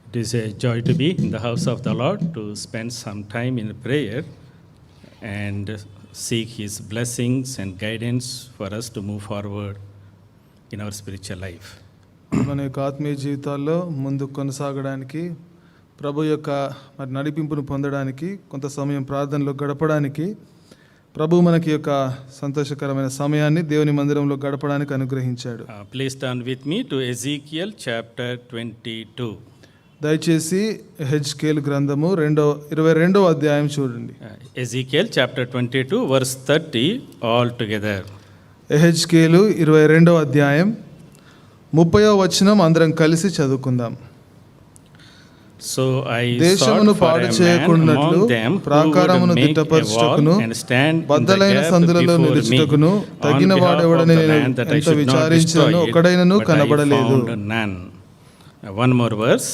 It is a joy to be in the house of the Lord, to spend some time in prayer and seek His blessings and guidance for us to move forward in our spiritual life. మన యొక్క ఆత్మీయ జీవితాల్లో ముందుకు కొనసాగడానికి, ప్రభు యొక్క మరి నడిపింపును పొందడానికి, కొంత సమయం ప్రార్థనలో గడపడానికి, ప్రభు మనకి యొక్క సంతోషకరమైన సమయాన్ని దేవుని మందిరంలో గడపడానికి అనుగ్రహించాడు. Please turn with me to Ezekiel chapter 22. దయచేసి హెజ్కేల్ గ్రంథము 22వ అధ్యాయం చూడండి. Ezekiel chapter 22 verse 30 all together. హెజ్కేలు 22వ అధ్యాయం 30వ వచనం అందరం కలిసి చదువుకుందాం. So I దేశమును పాడు చేయకుండాట్లు ప్రాకారమును దిట్టపరచుటకును బద్దలైన సందులలో నిలుచుటకును తగిన వాడెవడని నేను ఎంత విచారించినను ఒకడైనను కనబడలేదు. One more verse.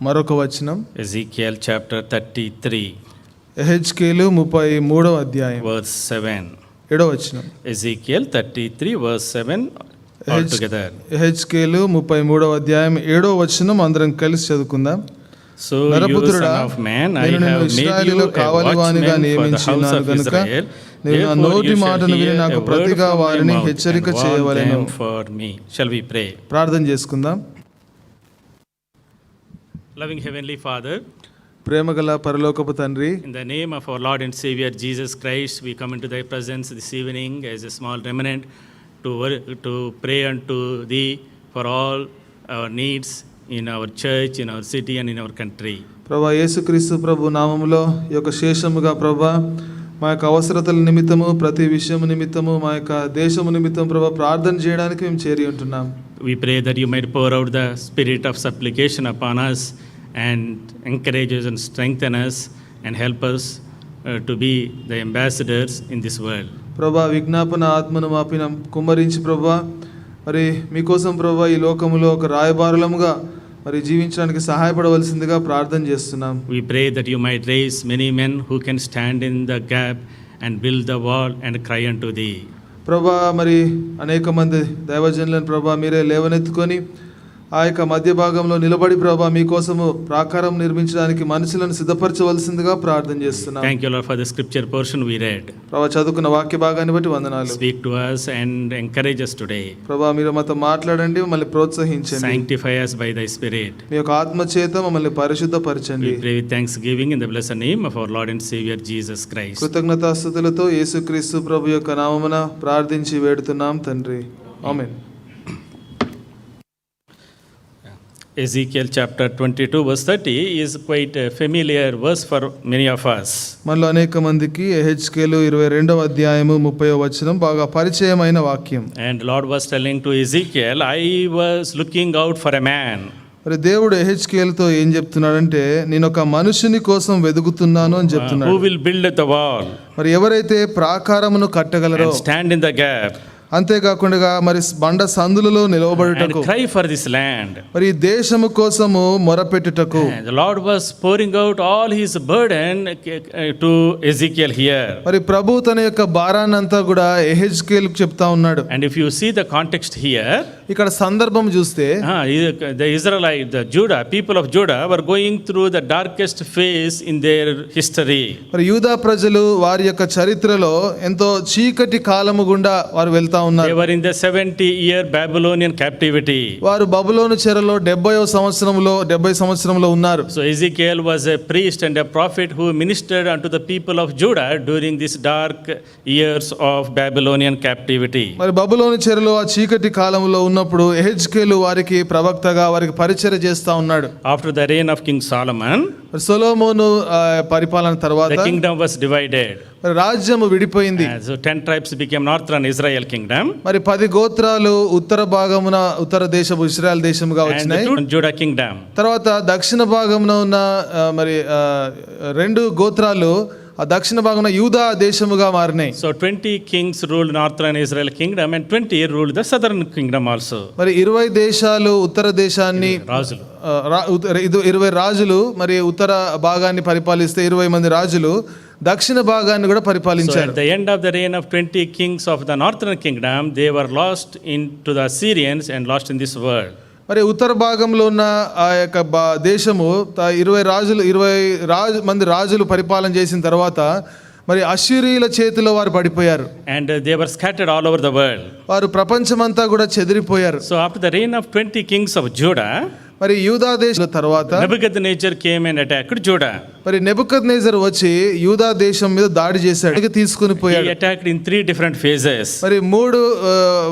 మరొక వచనం Ezekiel chapter 33 హెజ్కేలు 33వ అధ్యాయం verse 7. 7వ వచనం. Ezekiel 33 verse 7 all together. హెజ్కేలు 33వ అధ్యాయం 7వ వచనం అందరం కలిసి చదువుకుందాం. So you son of man, I have made you a watchman for the house of Israel. Therefore you shall hear a word from my mouth and warn them for me. Shall we pray? ప్రార్థన చేసుకుందాం. Loving Heavenly Father, ప్రేమగల పరలోకపు తండ్రి, in the name of our Lord and Savior Jesus Christ, we come into Thy presence this evening as a small remnant to pray unto Thee for all our needs in our church, in our city and in our country. ప్రభా యేసుక్రీస్తు ప్రభు నామములో ఈ యొక్క శేషముగా ప్రభా మా యొక్క అవసరతల నిమిత్తము, ప్రతి విషయము నిమిత్తము, మా యొక్క దేశము నిమిత్తం ప్రభా ప్రార్థన చేయడానికి మేము చేరి ఉంటున్నాం. We pray that You might pour out the spirit of supplication upon us and encourage us and strengthen us and help us to be the ambassadors in this world. ప్రభా విజ్ఞాపన ఆత్మను మాపిన కుమ్మరించి ప్రభా మరి మీకోసం ప్రభా ఈ లోకములో ఒక రాయబారులముగా మరి జీవించడానికి సహాయపడవలసిందిగా ప్రార్థన చేస్తున్నాం. We pray that You might raise many men who can stand in the gap and build the wall and cry unto Thee. ప్రభా మరి అనేక మంది దైవజనులను ప్రభా మీరే లేవనెత్తుకొని ఆ యొక్క మధ్య భాగంలో నిలబడి ప్రభా మీకోసము ప్రాకారం నిర్మించడానికి మనుషులను సిద్ధపరచవలసిందిగా ప్రార్థన చేస్తున్నాం. Thank You Lord for the scripture portion we read. ప్రభా చదువుకున్న వాక్య భాగాన్ని బట్టి వందనాలు. Speak to us and encourage us today. ప్రభా మీరు మాతో మాట్లాడండి, మమ్మల్ని ప్రోత్సహించండి. Sanctify us by Thy Spirit. మీ యొక్క ఆత్మ చేత మమ్మల్ని పరిశుద్ధపరచండి. We pray with thanksgiving in the blessed name of our Lord and Savior Jesus Christ. కృతజ్ఞతాస్తుతులతో యేసుక్రీస్తు ప్రభు యొక్క నామమున ప్రార్థించి వేడుతున్నాం తండ్రి. ఆమేన్. Ezekiel chapter 22 verse 30 is quite a familiar verse for many of us. మనలో అనేక మందికి హెజ్కేలు 22వ అధ్యాయము 30వ వచనం బాగా పరిచయమైన వాక్యం. And Lord was telling to Ezekiel, I was looking out for a man. మరి దేవుడు హెజ్కేలుతో ఏం చెప్తున్నాడంటే, నేను ఒక మనుషుని కోసం వెదుకుతున్నాను అని చెప్తున్నాడు. Who will build the wall? మరి ఎవరైతే ప్రాకారమును కట్టగలరో, and stand in the gap, అంతేకాకుండా మరి బండ సందులలో నిలవబడుటకు, and cry for this land, మరి దేశము కోసము మొరపెట్టుటకు. The Lord was pouring out all His burden to Ezekiel here. మరి ప్రభు తన యొక్క భారాన్నంతా కూడా హెజ్కేలుకు చెప్తా ఉన్నాడు. And if you see the context here, ఇక్కడ సందర్భం చూస్తే the Israelite, the Judah, people of Judah were going through the darkest phase in their history. మరి యూదా ప్రజలు వారి యొక్క చరిత్రలో ఎంతో చీకటి కాలము గుండా వారు వెళ్తా ఉన్నారు. They were in the 70-year Babylonian captivity. వారు బబులోను చెరలో 70 సంవత్సరంలో ఉన్నారు. So Ezekiel was a priest and a prophet who ministered unto the people of Judah during these dark years of Babylonian captivity. మరి బబులోను చెరలో ఆ చీకటి కాలంలో ఉన్నప్పుడు హెజ్కేలు వారికి ప్రవక్తగా వారికి పరిచర్య చేస్తా ఉన్నాడు. After the reign of King Solomon, సొలొమోను పరిపాలన తర్వాత the kingdom was divided. రాజ్యము విడిపోయింది. So 10 tribes became northern Israel kingdom. మరి 10 గోత్రాలు ఉత్తర భాగమున ఉత్తర దేశపు ఇశ్రాయేల్ దేశముగా వచ్చినాయి. And Judah kingdom. తర్వాత దక్షిణ భాగమున ఉన్న మరి 2 గోత్రాలు ఆ దక్షిణ భాగమున యూదా దేశముగా మారినాయి. So 20 kings ruled northern Israel kingdom and 20 ruled the southern kingdom also. మరి 20 దేశాలు ఉత్తర దేశాన్ని రాజులు 20 రాజులు మరి ఉత్తర భాగాన్ని పరిపాలిస్తే 20 మంది రాజులు దక్షిణ భాగాన్ని కూడా పరిపాలించారు. So at the end of the reign of 20 kings of the northern kingdom, they were lost into the Assyrians and lost in this world. మరి ఉత్తర భాగంలో ఉన్న ఆ యొక్క దేశము 20 మంది రాజులు పరిపాలన చేసిన తర్వాత మరి అష్షూరీయుల చేతిలో వారు పడిపోయారు. And they were scattered all over the world. వారు ప్రపంచమంతా కూడా చెదిరిపోయారు. So after the reign of 20 kings of Judah, మరి యూదా దేశం తర్వాత Nebuchadnezzar came and attacked Judah. మరి నెబుకద్నెజర్ వచ్చి యూదా దేశం మీద దాడి చేశాడు, తీసుకుని He పోయాడు. attacked in 3 different phases. మరి 3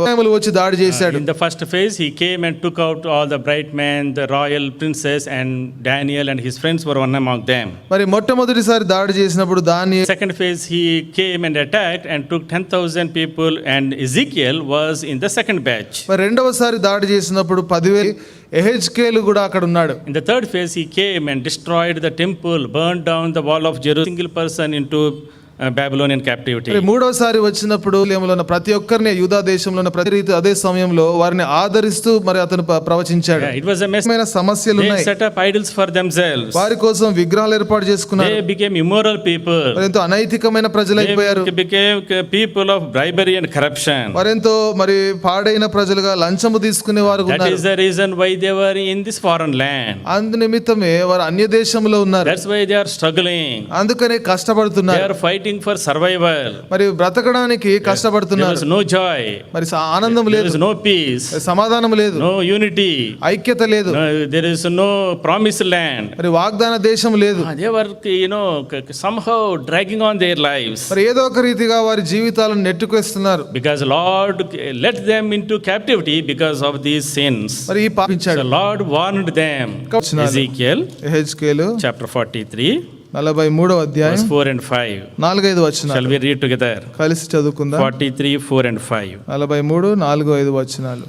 సమయాలు వచ్చి దాడి చేశాడు. In the first phase, he came and took out all the bright men, the royal princes, and Daniel and his friends were one among them. మరి మొట్టమొదటిసారి దాడి చేసినప్పుడు దానియేలు, Second phase, he came and attacked and took 10,000 people, and Ezekiel was in the second batch. మరి రెండవసారి దాడి చేసినప్పుడు 10,000 ఎహెజ్కేలు కూడా అక్కడ ఉన్నాడు. In the third phase, he came and destroyed the temple, burned down the wall of Jerusalem, single person into Babylonian captivity. మరి మూడోసారి వచ్చినప్పుడు ఏమలో ఉన్న ప్రతి ఒక్కరిని యూదా దేశంలో ఉన్న ప్రతి రీతి అదే సమయంలో వారిని ఆదరిస్తూ మరి అతను ప్రవచించాడు. Yeah, it was a mess. సమస్యలు They ఉన్నాయి. set up idols for themselves. వారి కోసం విగ్రహాలు ఏర్పాటు చేసుకున్నారు. They became immoral people. ఎంతో అనైతికమైన ప్రజలైపోయారు. They became people of bribery and corruption. వారెంతో మరి పాడైన ప్రజలుగా లంచము తీసుకునే వారు That ఉన్నారు. is the reason why they were in this foreign land. అందు నిమిత్తమే వారు అన్య దేశంలో ఉన్నారు. That's why they are struggling. అందుకనే They కష్టపడుతున్నారు. are fighting for survival. మరి బ్రతకడానికి There కష్టపడుతున్నారు. was no joy. మరి ఆనందం There లేదు, was no peace. సమాధానం లేదు, No unity. ఐక్యత లేదు, No, there is no promised land. మరి వాగ్దాన దేశం లేదు. They were, somehow dragging on their lives. మరి ఏదో ఒక రీతిగా వారి జీవితాలను నెట్టుకొస్తున్నారు. Because Lord led them into captivity because of these sins. మరి ఈ పాపించాడు. The Lord warned them. Ezekiel Ezekiel chapter 43, 43వ అధ్యాయం verse 4 and 5. 4-5 Shall వచనాలు we read together? కలిసి చదువుకుందాం. 43, 4 and 5. 43, 4-5 వచనాలు.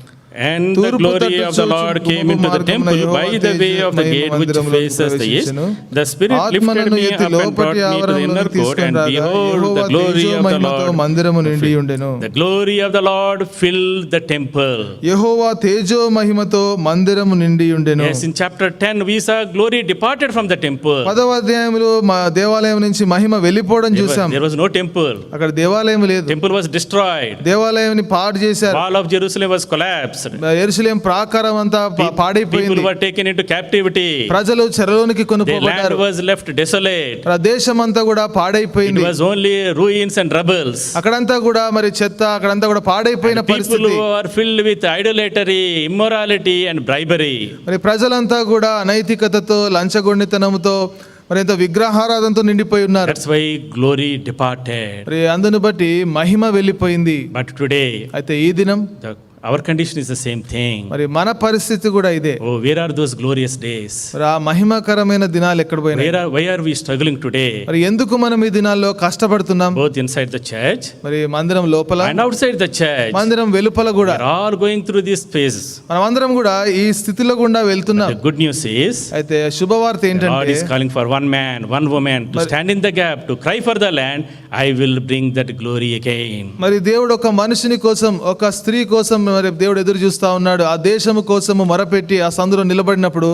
And the glory of the Lord came into the temple by the way of the gate which faces the east. The Spirit lifted me up and brought me to the inner court, and behold, the glory of the Lord. మందిరము నిండి ఉండెను. The glory of the Lord filled the temple. యెహోవా తేజో మహిమతో మందిరము నిండి ఉండెను. Yes, in chapter 10 we saw glory departed from the temple. 10వ అధ్యాయంలో దేవాలయం నుంచి మహిమ వెళ్ళిపోవడం చూసాం. There was no temple. అక్కడ దేవాలయం లేదు. Temple was destroyed. దేవాలయాన్ని పాడు చేశారు. Wall of Jerusalem was collapsed. యెరూషలేం ప్రాకారం అంతా పాడైపోయింది. People were taken into captivity. ప్రజలు చెరలోనికి The కొనుక్కోబడ్డారు. land was left desolate. దేశం అంతా కూడా It పాడైపోయింది. was only ruins and rubbles. అక్కడంతా కూడా మరి చెత్త, అక్కడంతా కూడా పాడైపోయిన People పరిస్థితి. who are filled with idolatry, immorality and bribery. మరి ప్రజలంతా కూడా అనైతికతతో, లంచగొండితనంతో, మరి ఎంతో విగ్రహారాధనతో నిండిపోయి ఉన్నారు. That's why glory departed. మరి అందును బట్టి మహిమ వెళ్ళిపోయింది. But today, అయితే ఈ దినం our condition is the same thing. మరి మన పరిస్థితి కూడా ఇదే. Oh, where are those glorious days? మరి ఆ మహిమకరమైన దినాలు ఎక్కడ పోయినాయి? Why are we struggling today? మరి ఎందుకు మనం ఈ దినాల్లో కష్టపడుతున్నాం? Both inside the church మరి మందిరం లోపల and outside the church. మందిరం వెలుపల కూడా We are all going through this phase. మనం అందరం కూడా ఈ స్థితిలో గుండా వెళ్తున్నాం. The good news is, అయితే శుభవార్త God ఏంటంటే is calling for one man, one woman to stand in the gap, to cry for the land. I will bring that glory again. మరి దేవుడు ఒక మనుషుని కోసం, ఒక స్త్రీ కోసం మరి దేవుడు ఎదురు చూస్తా ఉన్నాడు. ఆ దేశము కోసము మొరపెట్టి ఆ సందులో నిలబడినప్పుడు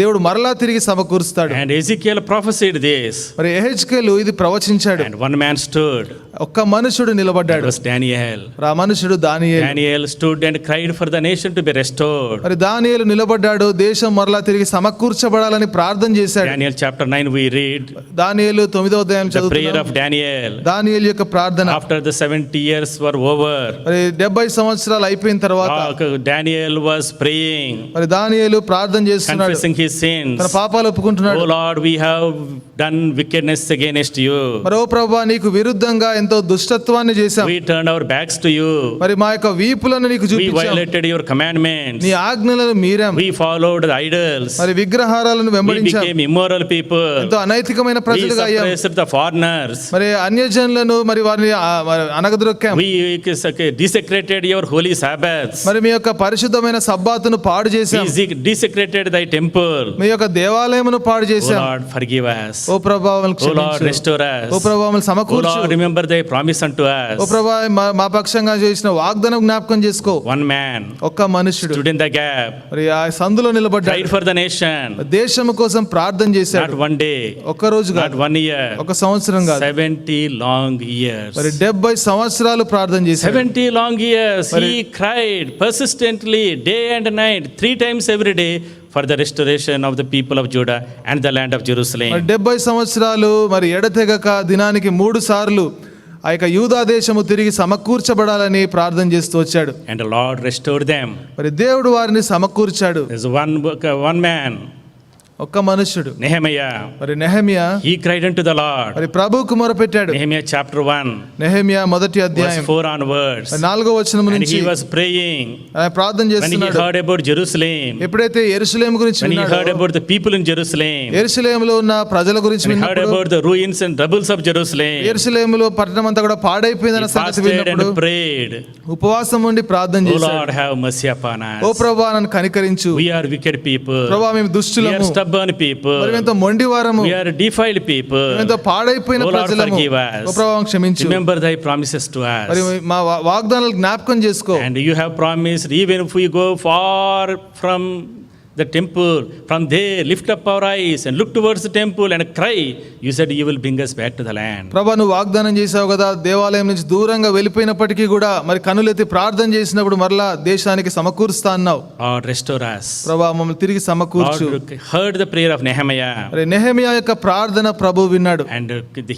దేవుడు మరలా తిరిగి సమకూరుస్తాడు. And Ezekiel prophesied this. మరి ఎహెజ్కేలు ఇది ప్రవచించాడు. And one man stood. ఒక్క మనుషుడు That నిలబడ్డాడు. was Daniel. ఆ మనుషుడు దానియేలు. Daniel stood and cried for the nation to be restored. మరి దానియేలు నిలబడ్డాడు, దేశం మరలా తిరిగి సమకూర్చబడాలని ప్రార్థన చేశాడు. Daniel chapter 9 we read దానియేలు 9వ అధ్యాయం the prayer చదువుతున్నాం. of Daniel. దానియేలు యొక్క ప్రార్థన. After the 70 years were over, మరి 70 సంవత్సరాలు అయిపోయిన తర్వాత Daniel was praying, మరి దానియేలు ప్రార్థన చేస్తున్నాడు, confessing his sins. తన పాపాలు ఒప్పుకుంటున్నాడు. Oh Lord, we have done wickedness against you. మరి ఓ ప్రభువా, నీకు విరుద్ధంగా ఎంతో దుష్టత్వాన్ని చేశాం. We turned our backs to you. మరి మా యొక్క వీపులను నీకు We చూపించాం. violated your commandments. నీ ఆజ్ఞలను మీరాం. We followed the idols. మరి విగ్రహారాలను We వెంబడించాం. became immoral people. ఎంతో అనైతికమైన We ప్రజలుగా అయ్యాం. suppressed the foreigners. మరి అన్యజనులను మరి వారిని అనగదొక్కాం. We desecrated your holy Sabbaths. మరి మీ యొక్క పరిశుద్ధమైన సబ్బాతును పాడు చేశాం. We desecrated thy temple. మీ యొక్క దేవాలయమును పాడు O చేశాం. Lord, forgive us. ఓ ప్రభావం O Lord, restore us. ఓ ప్రభావం O సమకూర్చు. Lord, remember thy promise unto ఓ us. ప్రభా మా పక్షంగా చేసిన వాగ్దానం జ్ఞాపకం చేసుకో. One man ఒక్క మనుషుడు stood in the gap, మరి ఆ సందులో నిలబడ్డాడు. prayed for the nation. దేశం కోసం ప్రార్థన చేశాడు. Not one day, ఒక్క రోజు not కాదు, 1 year, ఒక సంవత్సరం కాదు, 70 long years. మరి 70 సంవత్సరాలు ప్రార్థన చేశాడు. 70 long years he cried persistently day and night 3 times every day for the restoration of the people of Judah and the land of Jerusalem. మరి 70 సంవత్సరాలు మరి ఎడతెగక దినానికి 3 సార్లు ఆ యొక్క యూదా దేశము తిరిగి సమకూర్చబడాలని ప్రార్థన చేస్తూ వచ్చాడు. And the Lord restored them. మరి దేవుడు వారిని సమకూర్చాడు. There's one man, ఒక్క మనుష్యుడు Nehemiah. మరి Nehemiah He cried unto the Lord. మరి ప్రభువుకు మొరపెట్టాడు. Nehemiah chapter 1 నెహెమియా మొదటి verse అధ్యాయం 4 onwards. 4వ వచనం And నుంచి he was praying ఆయన ప్రార్థన when he చేస్తున్నాడు. heard about Jerusalem, ఎప్పుడైతే యెరూషలేము గురించి when he heard విన్నాడో, about the people in Jerusalem, యెరూషలేములో ఉన్న ప్రజల గురించి when he heard విన్నప్పుడు, about the ruins and rubbles of Jerusalem, యెరూషలేములో పట్టణం అంతా కూడా he పాడైపోయిందన్న సంగతి fasted విన్నప్పుడు and prayed. ఉపవాసం ఉండి ప్రార్థన O చేశాడు. Lord, have mercy upon oh us. ప్రభువా నన్ను కనికరించు. We are wicked people. ప్రభువా మేము We are దుష్టులము, stubborn people. మరి ఎంతో మొండివారము, We are defiled people. ఎంతో పాడైపోయిన O Lord, ప్రజలము. forgive us. ఓ ప్రభువా క్షమించు. Remember thy promises to మరి us. మా వాగ్దానాలు జ్ఞాపకం చేసుకో. And you have promised, even if we go far from the temple, from there lift up our eyes and look towards the temple and cry, you said you will bring us back to the land. ప్రభా నువ్వు వాగ్దానం చేసావు కదా, దేవాలయం నుంచి దూరంగా వెళ్ళిపోయినప్పటికీ కూడా మరి కనులెత్తి ప్రార్థన చేసినప్పుడు మరలా దేశానికి సమకూరుస్తా అన్నావు. Lord, restore us. ప్రభా మమ్మల్ని తిరిగి సమకూర్చు. Lord heard the prayer of Nehemiah, మరి నెహెమియా యొక్క ప్రార్థన ప్రభు విన్నాడు. and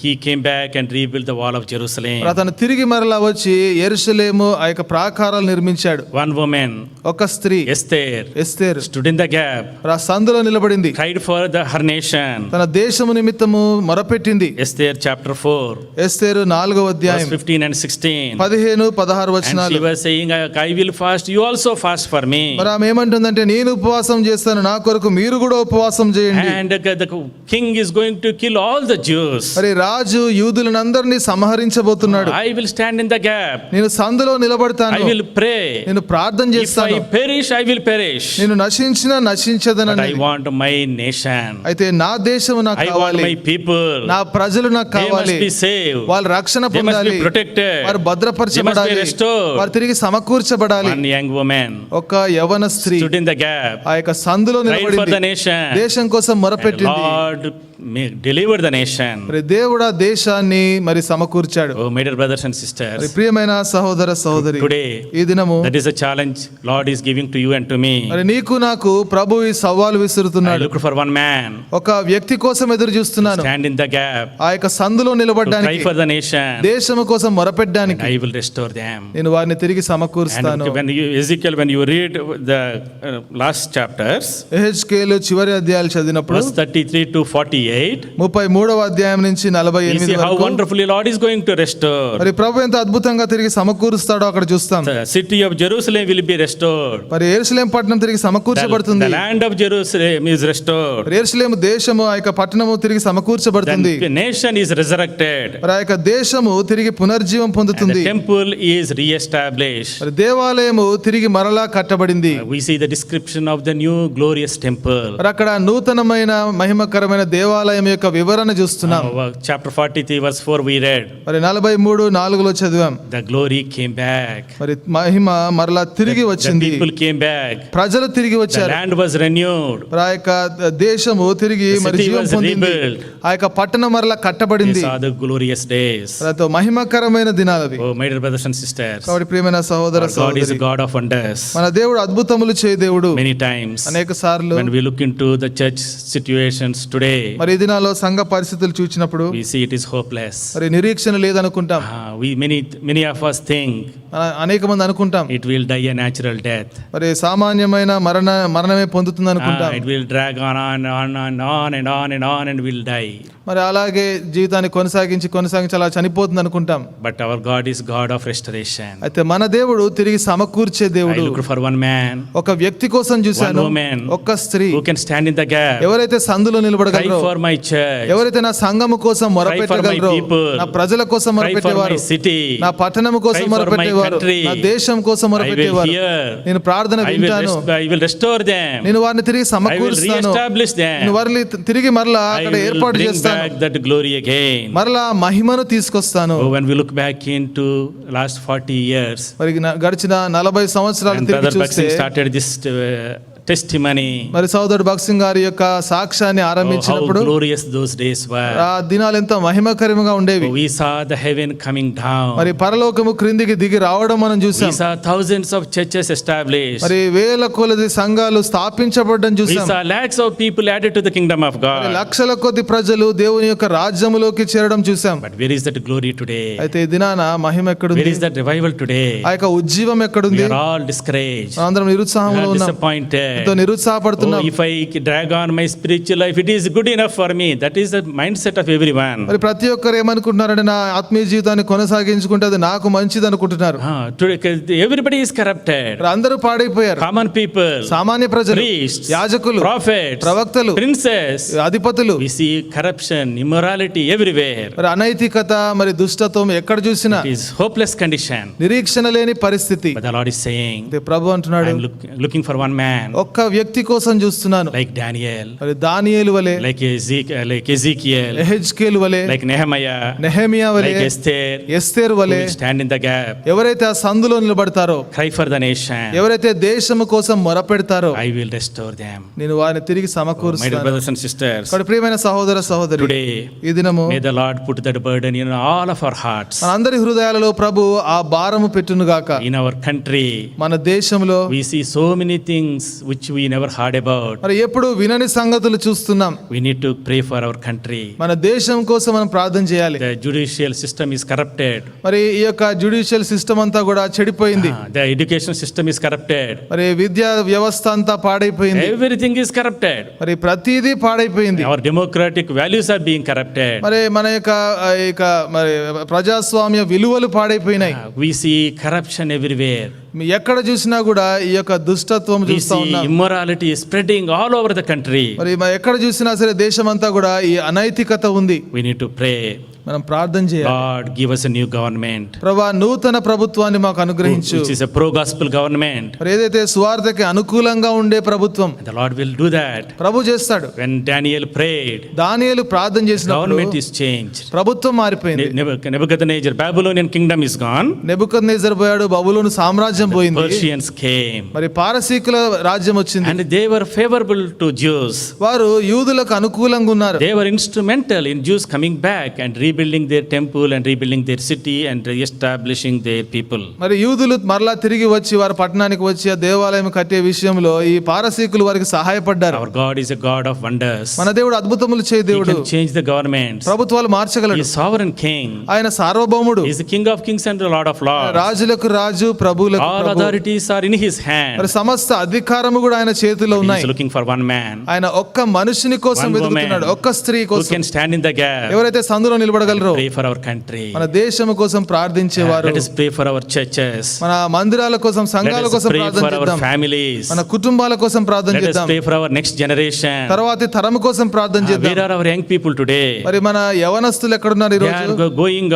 he came back and rebuilt the wall of Jerusalem. మరి అతను తిరిగి మరలా వచ్చి యెరూషలేము ఆ యొక్క ప్రాకారాలు నిర్మించాడు. One woman, ఒక స్త్రీ Esther, Esther stood in the gap, మరి ఆ సందులో నిలబడింది. cried for her nation. తన దేశము నిమిత్తము మొరపెట్టింది. Esther chapter 4 ఎస్తేరు 4వ verse అధ్యాయం 15 and 16. 15-16 And she వచనాలు. was saying, I will fast, you also fast for me. మరి ఆమె ఏమంటుందంటే, నేను ఉపవాసం చేస్తాను, నా కొరకు మీరు కూడా ఉపవాసం చేయండి. And the king is going to kill all the Jews. మరి రాజు యూదులందరినీ సంహరించబోతున్నాడు. I will stand in the gap. నేను సందులో I నిలబడతాను, will pray. నేను ప్రార్థన If చేస్తాను. I perish, I will perish. నేను నశించినా But నశించదనని. I want my nation. అయితే నా దేశము నాకు I want కావాలి, my people. నా ప్రజలు నాకు They must కావాలి. be saved. వాళ్ళు రక్షణ They must పొందాలి, be protected. వారు They must భద్రపరచబడాలి, be restored. వారు తిరిగి సమకూర్చబడాలి. One young woman ఒక యవన స్త్రీ stood in the gap, ఆ యొక్క సందులో prayed for the నిలబడింది, nation. దేశం కోసం And మొరపెట్టింది. Lord deliver the nation. మరి దేవుడా దేశాన్ని మరి సమకూర్చాడు. Oh, my dear brothers and మరి sisters, ప్రియమైన సహోదర సహోదరి, today ఈ దినము that is a challenge Lord is giving to you and to me. మరి నీకు నాకు ప్రభు ఈ సవాలు I విసురుతున్నాడు. look for one man, ఒక వ్యక్తి కోసం ఎదురు చూస్తున్నాను, stand in the gap, ఆ యొక్క సందులో to cry నిలబడ్డానికి, for the nation, దేశము కోసం and మొరపెట్టడానికి. I will restore them. నేను వారిని తిరిగి సమకూరుస్తాను. And when you Ezekiel, when you read the last chapters, యెహెజ్కేలు చివరి అధ్యాయాలు చదివినప్పుడు verse 33 to 48, 33వ అధ్యాయం నుంచి we 48 see how వరకు wonderfully Lord is going to restore. మరి ప్రభు ఎంత అద్భుతంగా తిరిగి సమకూరుస్తాడో అక్కడ చూస్తాం. The city of Jerusalem will be restored. మరి యెరూషలేము పట్టణం తిరిగి సమకూర్చబడుతుంది. The land of Jerusalem is restored. మరి యెరూషలేము దేశము ఆ యొక్క పట్టణము తిరిగి సమకూర్చబడుతుంది. The nation is resurrected. మరి ఆ యొక్క దేశము తిరిగి పునర్జీవం And పొందుతుంది. the temple is re-established. మరి దేవాలయము తిరిగి మరలా కట్టబడింది. We see the description of the new glorious temple. మరి అక్కడ నూతనమైన మహిమకరమైన దేవాలయం యొక్క వివరణ చూస్తున్నాం. Chapter 43 verse 4 we read. మరి 43:4లో చదివాం. The glory came back. మరి మహిమ మరలా తిరిగి The వచ్చింది. people came back. ప్రజలు తిరిగి The వచ్చారు. land was renewed. మరి ఆ యొక్క దేశము తిరిగి The మరి city జీవం was పొందింది. rebuilt. ఆ యొక్క పట్టణం మరలా These కట్టబడింది. are the glorious days. అదో మహిమకరమైన దినాలవి. Oh, my dear brothers and sisters, కాబట్టి ప్రియమైన సహోదర our God is a సహోదరి, God of wonders. మన దేవుడు అద్భుతములు చేయ దేవుడు. Many times అనేక సార్లు when we look into the church situations today, మరి ఈ దినాల్లో సంఘ పరిస్థితులు చూచినప్పుడు we see it is hopeless. మరి నిరీక్షణ లేదనుకుంటాం. Many of us think అనేక మంది అనుకుంటాం it will die a natural death. మరి సామాన్యమైన మరణమే పొందుతుంది అనుకుంటాం. It will drag on and on and on and on and on and will die. మరి అలాగే జీవితాన్ని కొనసాగించి అలా చనిపోతుంది అనుకుంటాం. But our God is God of restoration. అయితే మన దేవుడు తిరిగి సమకూర్చే I దేవుడు. look for one man, ఒక వ్యక్తి కోసం చూశాను, one woman ఒక్క స్త్రీ who can stand in the gap, ఎవరైతే సందులో cry నిలబడగలరో, for my church. ఎవరైతే నా సంఘము కోసం మొరపెట్టగలరో, people. నా ప్రజల కోసం Cry for మొరపెట్టేవారు, my city. నా పట్టణము కోసం Cry for my మొరపెట్టేవారు, country. నా దేశం కోసం I will మొరపెట్టేవారు, hear. నేను ప్రార్థన వింటాను, I will restore them. నేను వారిని తిరిగి I will సమకూరుస్తాను, reestablish them. నేను వారిని తిరిగి మరలా I అక్కడ will ఏర్పాటు bring చేస్తాను, back that glory again. మరలా మహిమను తీసుకొస్తాను. Oh, when we look back into last 40 years, మరి గడిచిన 40 సంవత్సరాలు and తిరిగి Brother చూస్తే Baksin started this testimony. మరి సోదరుడు భగత్ సింగ్ గారి యొక్క సాక్ష్యాన్ని Oh, how ఆరంభించినప్పుడు glorious those days were. ఆ దినాలు ఎంతో మహిమకరంగా ఉండేవి. Oh, we saw the heaven coming down. మరి పరలోకము క్రిందికి దిగి రావడం మనం We చూసాం. saw thousands of churches established. మరి వేల కొలది సంఘాలు స్థాపించబడడం We చూసాం. saw lakhs of people added to the kingdom of మరి God. లక్షల కొద్ది ప్రజలు దేవుని యొక్క రాజ్యములోకి చేరడం చూసాం. But where is that glory today? అయితే ఈ దినాన మహిమ Where ఎక్కడుంది? is that revival today? ఆ యొక్క ఉజ్జీవం We ఎక్కడుంది? are all discouraged. అందరం We నిరుత్సాహంలో are ఉన్నాం, disappointed. ఎంతో నిరుత్సాహపడుతున్నాం. Oh, if I drag on my spiritual life, it is good enough for me. That is the mindset of everyone. మరి ప్రతి ఒక్కరు ఏమనుకుంటున్నారంటే నా ఆత్మీయ జీవితాన్ని కొనసాగించుకుంటే అది నాకు మంచిది అనుకుంటున్నారు. Today, everybody is corrupted. మరి అందరూ పాడైపోయారు. Common people, సామాన్య ప్రజలు, priests, యాజకులు, prophets, ప్రవక్తలు, princes. అధిపతులు, We see corruption, immorality everywhere. మరి అనైతికత, మరి దుష్టత్వం ఎక్కడ చూసినా, It is hopeless condition. నిరీక్షణ లేని పరిస్థితి. But the Lord is saying, అయితే ప్రభు అంటున్నాడు, I am looking for one man ఒక్క వ్యక్తి కోసం చూస్తున్నాను. like Daniel, మరి దానియేలు వలె, like Ezekiel, ఎహెజ్కేలు వలె, like Nehemiah, నెహెమియా వలె, like Esther, ఎస్తేరు who వలె, will stand in the gap, ఎవరైతే ఆ సందులో నిలబడతారో, cry for the nation. ఎవరైతే దేశము కోసం మొరపెడతారో I will restore them. నేను వారిని తిరిగి My dear సమకూరుస్తాను. brothers and sisters, కాబట్టి ప్రియమైన సహోదర సహోదరి, today ఈ దినము may the Lord put that burden in all of our hearts. మనందరి హృదయాలలో ప్రభు ఆ భారము పెట్టును గాక. In our country, మన దేశంలో we see so many things which we never heard about. మరి ఎప్పుడు వినని సంగతులు చూస్తున్నాం. We need to pray for our country. మన దేశం కోసం మనం ప్రార్థన చేయాలి. The judicial system is corrupted. మరి ఈ యొక్క జ్యుడిషియల్ సిస్టమ్ అంతా కూడా చెడిపోయింది. The education system is corrupted. మరి విద్యా వ్యవస్థ అంతా పాడైపోయింది. Everything is corrupted. మరి ప్రతిదీ పాడైపోయింది. Our democratic values are being corrupted. మరి మన యొక్క మరి ప్రజాస్వామ్య విలువలు పాడైపోయినాయి. We see corruption everywhere. ఎక్కడ చూసినా కూడా ఈ యొక్క దుష్టత్వం We చూస్తా see ఉన్నాం. immorality spreading all over the country. మరి ఎక్కడ చూసినా సరే దేశం అంతా కూడా ఈ అనైతికత ఉంది. We need to pray. మనం ప్రార్థన చేయాలి. Lord, give us a new government, ప్రభువా నూతన ప్రభుత్వాన్ని మాకు అనుగ్రహించు. which is a pro-gospel government. మరి ఏదైతే సువార్తకి అనుకూలంగా ఉండే ప్రభుత్వం, The Lord will do that. ప్రభు చేస్తాడు. When Daniel prayed, దానియేలు ప్రార్థన చేసినప్పుడు government is changed. ప్రభుత్వం మారిపోయింది. Nebuchadnezzar, Babylonian kingdom is gone. Nebuchadnezzar పోయాడు, బబులోను సామ్రాజ్యం పోయింది. Persians came. మరి పారసీకుల రాజ్యం వచ్చింది. And they were favorable to Jews. వారు యూదులకు అనుకూలంగా ఉన్నారు. They were instrumental in Jews coming back and rebuilding their temple and rebuilding their city and reestablishing their people. మరి యూదులు మరలా తిరిగి వచ్చి వారి పట్టణానికి వచ్చి ఆ దేవాలయం కట్టే విషయంలో ఈ పారసీకులు వారికి సహాయపడ్డారు. Our God is a God of wonders. మన దేవుడు అద్భుతములు చేయ He దేవుడు. can change the governments. ప్రభుత్వాలు He మార్చగలడు. is sovereign king. ఆయన సార్వభౌముడు. He is the King of kings and the Lord of lords. రాజులకు రాజు, ప్రభువులకు All Prabhu. authorities are in his hand. మరి సమస్త అధికారము కూడా ఆయన చేతిలో He ఉన్నాయి. is looking for one man ఆయన ఒక్క మనుషుని కోసం One woman వెతుకుతున్నాడు, ఒక్క స్త్రీ who కోసం, can stand in the gap. ఎవరైతే సందులో నిలబడగలరో. Pray for our country. మన దేశము కోసం ప్రార్థించేవారు. Let us pray for our churches. మన మందిరాల కోసం, Let సంఘాల us కోసం pray ప్రార్థన for our చేద్దాం. families. మన కుటుంబాల కోసం ప్రార్థన Let us చేద్దాం. pray for our next generation. తర్వాతి తరం కోసం ప్రార్థన Where చేద్దాం. are our young people today? మరి మన యవనస్తులు ఎక్కడున్నారు ఈ They రోజు? are going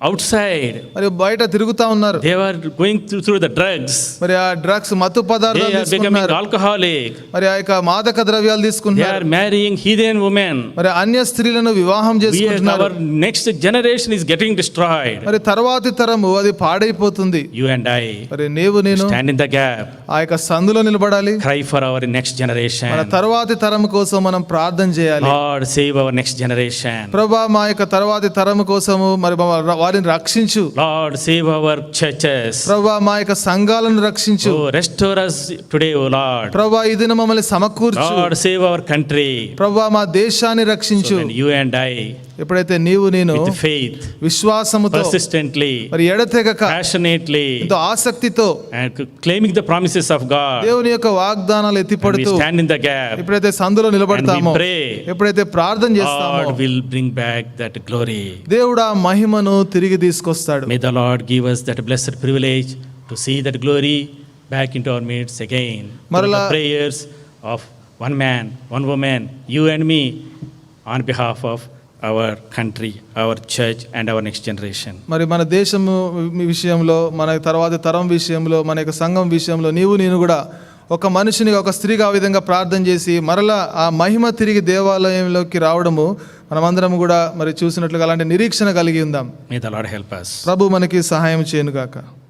outside. మరి బయట తిరుగుతా ఉన్నారు. They are going through the drugs. మరి ఆ డ్రగ్స్, మత్తు They పదార్థాలు are becoming తీసుకుంటున్నారు. alcoholic. మరి ఆ యొక్క మాదక ద్రవ్యాలు They తీసుకుంటున్నారు. are marrying heathen women. మరి అన్య స్త్రీలను వివాహం చేసుకుంటున్నారు. Our next generation is getting destroyed. మరి తర్వాతి తరము అది పాడైపోతుంది. You and I మరి నీవు నేను stand in the gap. ఆ యొక్క సందులో నిలబడాలి. Cry for our next మన generation. తర్వాతి తరం కోసం మనం ప్రార్థన చేయాలి. Lord, save our next generation. ప్రభా మా యొక్క తర్వాతి తరం కోసము మరి వారిని రక్షించు. Lord, save our churches. ప్రభా మా యొక్క సంఘాలను రక్షించు. Oh, restore us today, O Lord. ప్రభా ఈ దినం మమ్మల్ని సమకూర్చు. Lord, save our country. ప్రభా మా దేశాన్ని రక్షించు. And you and I, ఎప్పుడైతే నీవు నేను with faith, విశ్వాసముతో persistently, మరి ఎడతెగక passionately, ఎంతో ఆసక్తితో and claiming the promises of God, దేవుని యొక్క వాగ్దానాలు and we ఎత్తిపడుతూ stand in the gap, ఎప్పుడైతే సందులో నిలబడతామో, and we pray, ఎప్పుడైతే ప్రార్థన చేస్తామో, God will bring back that glory. దేవుడు ఆ మహిమను తిరిగి తీసుకొస్తాడు. May the Lord give us that blessed privilege to see that glory back into our midst again. Through the prayers of one man, one woman, you and me, on behalf of our country, our church, and our next generation. మరి మన దేశము విషయంలో, మన తర్వాత తరం విషయంలో, మన యొక్క సంఘం విషయంలో నేను కూడా ఒక మనిషిని, ఒక స్త్రీగా ఆ విధంగా ప్రార్థన చేసి మరలా ఆ మహిమ తిరిగి దేవాలయంలోకి రావడము మనమందరం కూడా మరి చూసినట్లుగా అలాంటి నిరీక్షణ కలిగి ఉందాం. May the Lord help us. ప్రభు మనకి సహాయం చేయనుగాక.